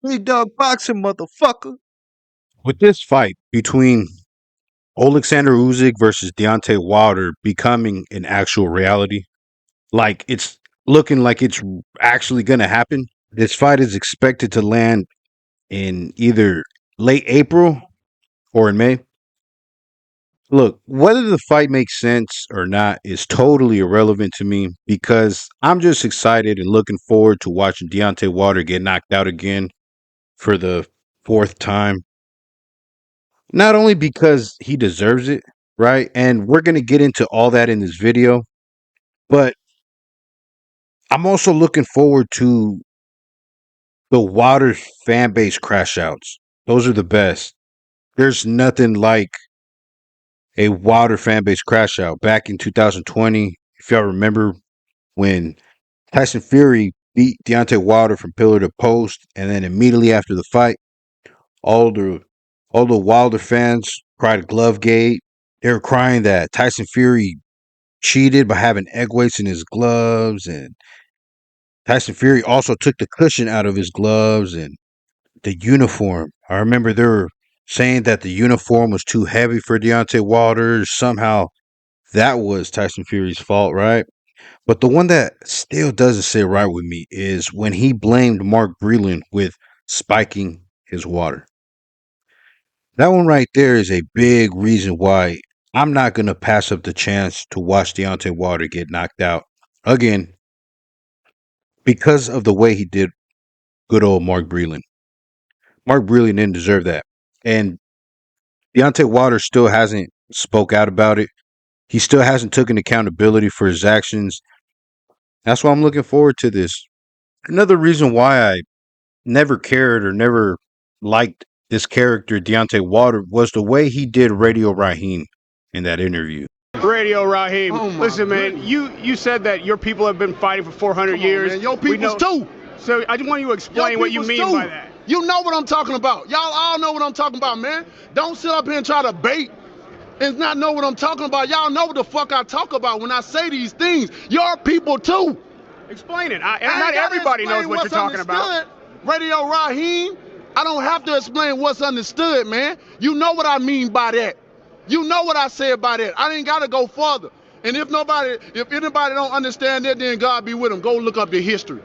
Big dog boxing, motherfucker. With this fight between Oleksandr Usyk versus Deontay Wilder becoming an actual reality, like it's looking like it's actually going to happen. This fight is expected to land in either late April or in May. Look, whether the fight makes sense or not is totally irrelevant to me because I'm just excited and looking forward to watching Deontay Wilder get knocked out again for the fourth time. Not only because he deserves it, right? And we're going to get into all that in this video, but I'm also looking forward to the Wilder fan base crash outs. Those are the best. There's nothing like a Wilder fan base crash out. Back in 2020, if y'all remember when Tyson Fury beat Deontay Wilder from pillar to post, and then immediately after the fight, all the Wilder fans cried Glovegate. They were crying that Tyson Fury cheated by having egg whites in his gloves, and Tyson Fury also took the cushion out of his gloves and the uniform. I remember they were saying that the uniform was too heavy for Deontay Wilder. Somehow that was Tyson Fury's fault, right? But the one that still doesn't sit right with me is when he blamed Mark Breland with spiking his water. That one right there is a big reason why I'm not going to pass up the chance to watch Deontay Wilder get knocked out again because of the way he did good old Mark Breland. Mark Breland didn't deserve that. And Deontay Wilder still hasn't spoke out about it. He still hasn't taken accountability for his actions. That's why I'm looking forward to this. Another reason why I never cared or never liked this character, Deontay Wilder, was the way he did Radio Raheem in that interview. Radio Raheem, listen, man, you said that your people have been fighting for 400 years. Man, your peoples too. So I just want you to explain what you mean by that. You know what I'm talking about. Y'all all know what I'm talking about, man. Don't sit up here and try to bait and not know what I'm talking about. Y'all know what the fuck I talk about when I say these things. Your people too. Explain it. Not everybody knows what you're talking about. Radio Raheem, I don't have to explain what's understood, man. You know what I mean by that. You know what I said by that. I ain't got to go further. And if anybody don't understand that, then God be with them. Go look up the history.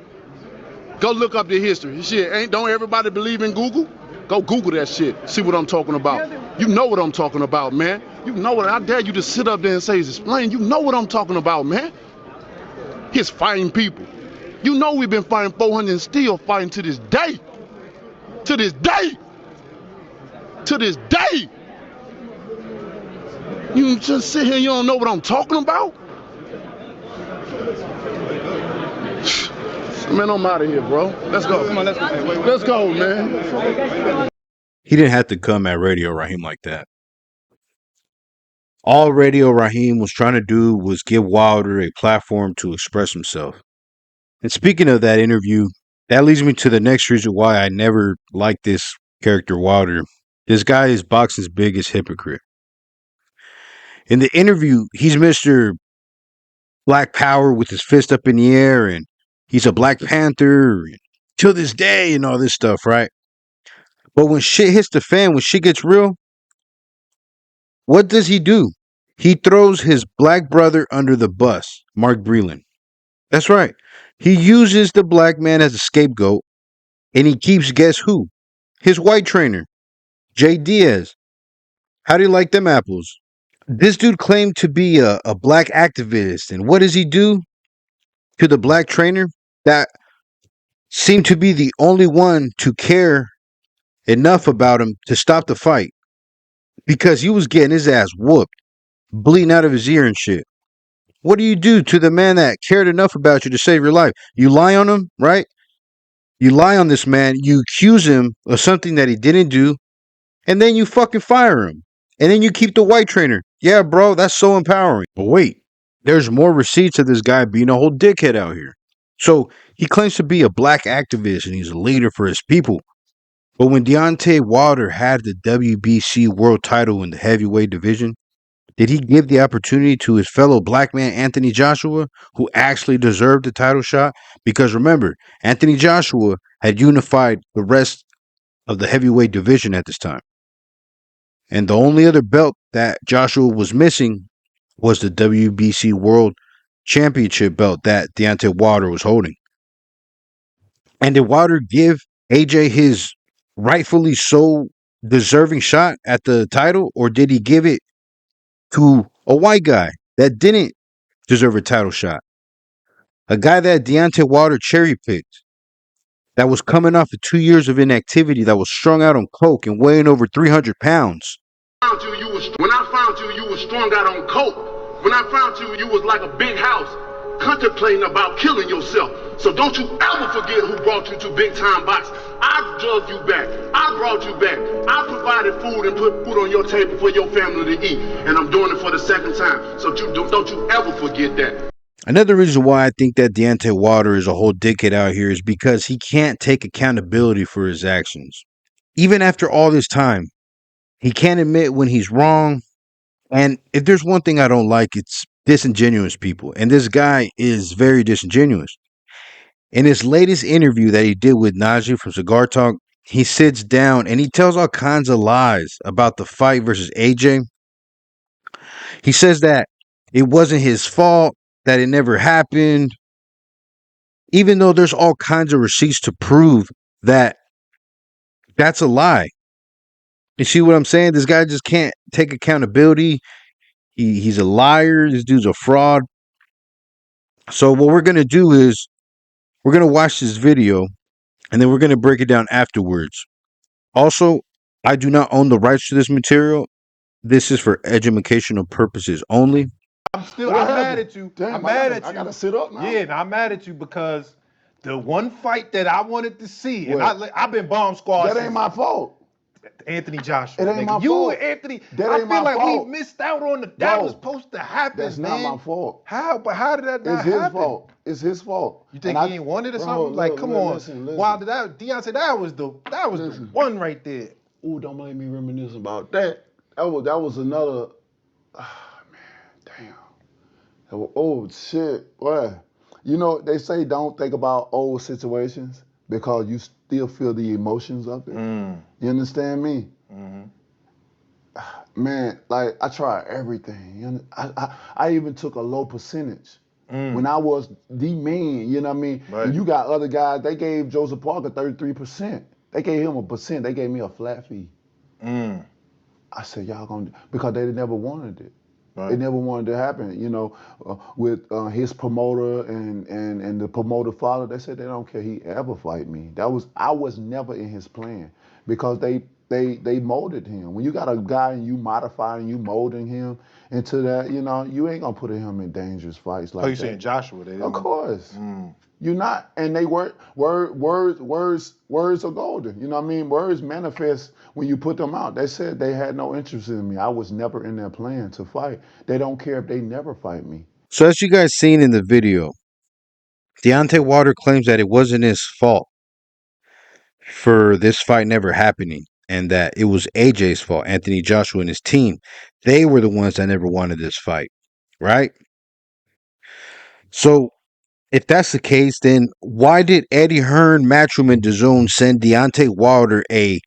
Go look up the history. Shit, don't everybody believe in Google? Go Google that shit. See what I'm talking about. You know what I'm talking about, man. You know what. I dare you to sit up there and say, explain. You know what I'm talking about, man. He's fighting people. You know we've been fighting 400 and still fighting to this day. To this day. To this day. You just sit here and you don't know what I'm talking about? Man, I'm out of here, bro. Let's go. Come on, let's go. Let's go, man. He didn't have to come at Radio Raheem like that. All Radio Raheem was trying to do was give Wilder a platform to express himself. And speaking of that interview, that leads me to the next reason why I never liked this character Wilder. This guy is boxing's biggest hypocrite. In the interview, he's Mr. Black Power with his fist up in the air, and he's a Black Panther and till this day and all this stuff, right? But when shit hits the fan, when shit gets real, what does he do? He throws his black brother under the bus, Mark Breland. That's right. He uses the black man as a scapegoat, and he keeps guess who? His white trainer, Jay Diaz. How do you like them apples? This dude claimed to be a black activist, and what does he do to the black trainer that seemed to be the only one to care enough about him to stop the fight? Because he was getting his ass whooped, bleeding out of his ear and shit. What do you do to the man that cared enough about you to save your life? You lie on him, right? You lie on this man, you accuse him of something that he didn't do, and then you fucking fire him. And then you keep the white trainer. Yeah, bro, that's so empowering. But wait, there's more receipts of this guy being a whole dickhead out here. So he claims to be a black activist and he's a leader for his people. But when Deontay Wilder had the WBC world title in the heavyweight division, did he give the opportunity to his fellow black man, Anthony Joshua, who actually deserved the title shot? Because remember, Anthony Joshua had unified the rest of the heavyweight division at this time. And the only other belt that Joshua was missing was the WBC World Championship belt that Deontay Wilder was holding. And did Wilder give AJ his rightfully so deserving shot at the title, or did he give it to a white guy that didn't deserve a title shot? A guy that Deontay Wilder cherry picked, that was coming off of 2 years of inactivity, that was strung out on coke and weighing over 300 pounds. When I found you, you was strung out on coke. When I found you, you was like a big house, contemplating about killing yourself. So don't you ever forget who brought you to Big Time Box. I drugged you back. I brought you back. I provided food and put food on your table for your family to eat. And I'm doing it for the second time. So don't you ever forget that. Another reason why I think that Deontay Wilder is a whole dickhead out here is because he can't take accountability for his actions. Even after all this time, he can't admit when he's wrong. And if there's one thing I don't like, it's disingenuous people. And this guy is very disingenuous. In his latest interview that he did with Najee from Cigar Talk, he sits down and he tells all kinds of lies about the fight versus AJ. He says that it wasn't his fault, that it never happened, even though there's all kinds of receipts to prove that that's a lie. You see what I'm saying? This guy just can't take accountability. He's a liar. This dude's a fraud. So what we're going to do is we're going to watch this video and then we're going to break it down afterwards. Also, I do not own the rights to this material. This is for educational purposes only. I'm mad at you. Damn, I'm mad at you. I gotta sit up now. Yeah, and I'm mad at you because the one fight that I wanted to see, and What? I've been bomb squad. That ain't my fault. Anthony Joshua. It ain't my you fault. and Anthony. That I ain't feel my like fault. we missed out on that No. was supposed to happen. That's man. not my fault. How? But how did that not It's his happen? fault. It's his fault. You think And he ain't wanted or Bro, something? Like, look, come look, on. listen. Wow, Deontay, that was the Listen. one right there. Ooh, don't make me reminisce about that. That was another. Ah, man, damn. Oh shit, boy. You know they say don't think about old situations because you still feel the emotions of it. You understand me? Man, like I tried everything. I even took a low percentage when I was the man. You know what I mean? Right. And you got other guys. They gave Joseph Parker 33%. They gave him 1%. They gave me a flat fee. I said, y'all gonna because they never wanted it. Right. It never wanted to happen. You know, with his promoter and the promoter father, they said they don't care he ever fight me. I was never in his plan because they molded him. When you got a guy and you modifying, you molding him into that, you know, you ain't gonna put him in dangerous fights like that. Oh, you saying Joshua? Of course. You're not, and they words are golden. You know what I mean? Words manifest when you put them out. They said they had no interest in me. I was never in their plan to fight. They don't care if they never fight me. So as you guys seen in the video, Deontay Wilder claims that it wasn't his fault for this fight never happening and that it was AJ's fault, Anthony Joshua and his team. They were the ones that never wanted this fight, right? So if that's the case, then why did Eddie Hearn, Matchroom, and DAZN send Deontay Wilder a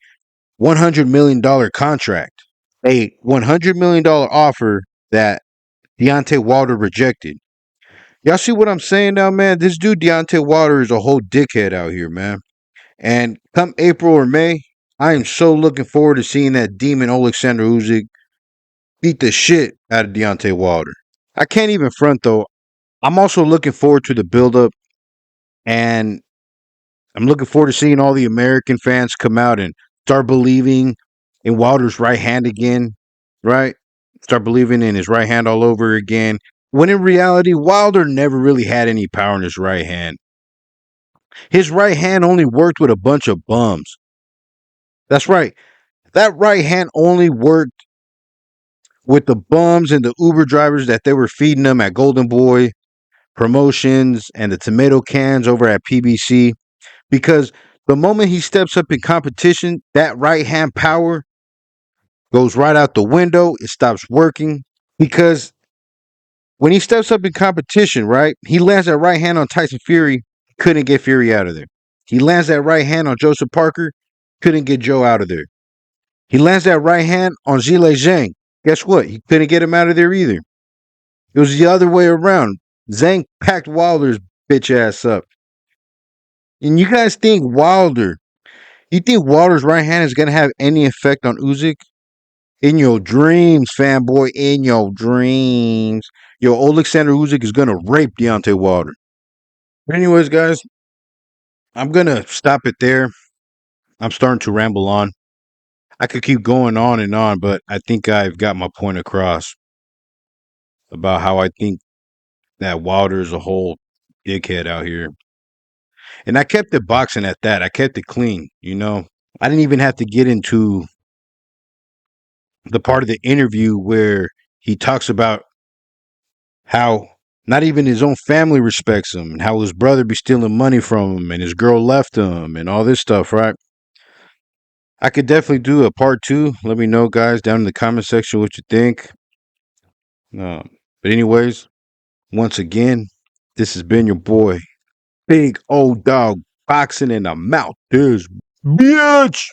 $100 million contract? A $100 million offer that Deontay Wilder rejected. Y'all see what I'm saying now, man? This dude Deontay Wilder is a whole dickhead out here, man. And come April or May, I am so looking forward to seeing that demon Oleksandr Usyk beat the shit out of Deontay Wilder. I can't even front, though. I'm also looking forward to the build-up, and I'm looking forward to seeing all the American fans come out and start believing in Wilder's right hand again, right? Start believing in his right hand all over again. When in reality, Wilder never really had any power in his right hand. His right hand only worked with a bunch of bums. That's right. That right hand only worked with the bums and the Uber drivers that they were feeding them at Golden Boy Promotions and the tomato cans over at PBC. Because the moment he steps up in competition, that right hand power goes right out the window. It stops working. Because when he steps up in competition, right, he lands that right hand on Tyson Fury, couldn't get Fury out of there. He lands that right hand on Joseph Parker, couldn't get Joe out of there. He lands that right hand on Zhile Zhang. Guess what? He couldn't get him out of there either. It was the other way around. Zhang packed Wilder's bitch ass up. And you guys think you think Wilder's right hand is going to have any effect on Usyk? In your dreams, fanboy, in your dreams. Yo, Oleksandr Usyk is going to rape Deontay Wilder. But anyways, guys, I'm going to stop it there. I'm starting to ramble on. I could keep going on and on, but I think I've got my point across about how I think that Wilder is a whole dickhead out here. And I kept it boxing at that. I kept it clean, you know. I didn't even have to get into the part of the interview where he talks about how not even his own family respects him and how his brother be stealing money from him and his girl left him and all this stuff, right? I could definitely do a part 2. Let me know, guys, down in the comment section what you think. But anyways, once again, this has been your boy, Big Old Dog Boxing in the Mouth. This bitch.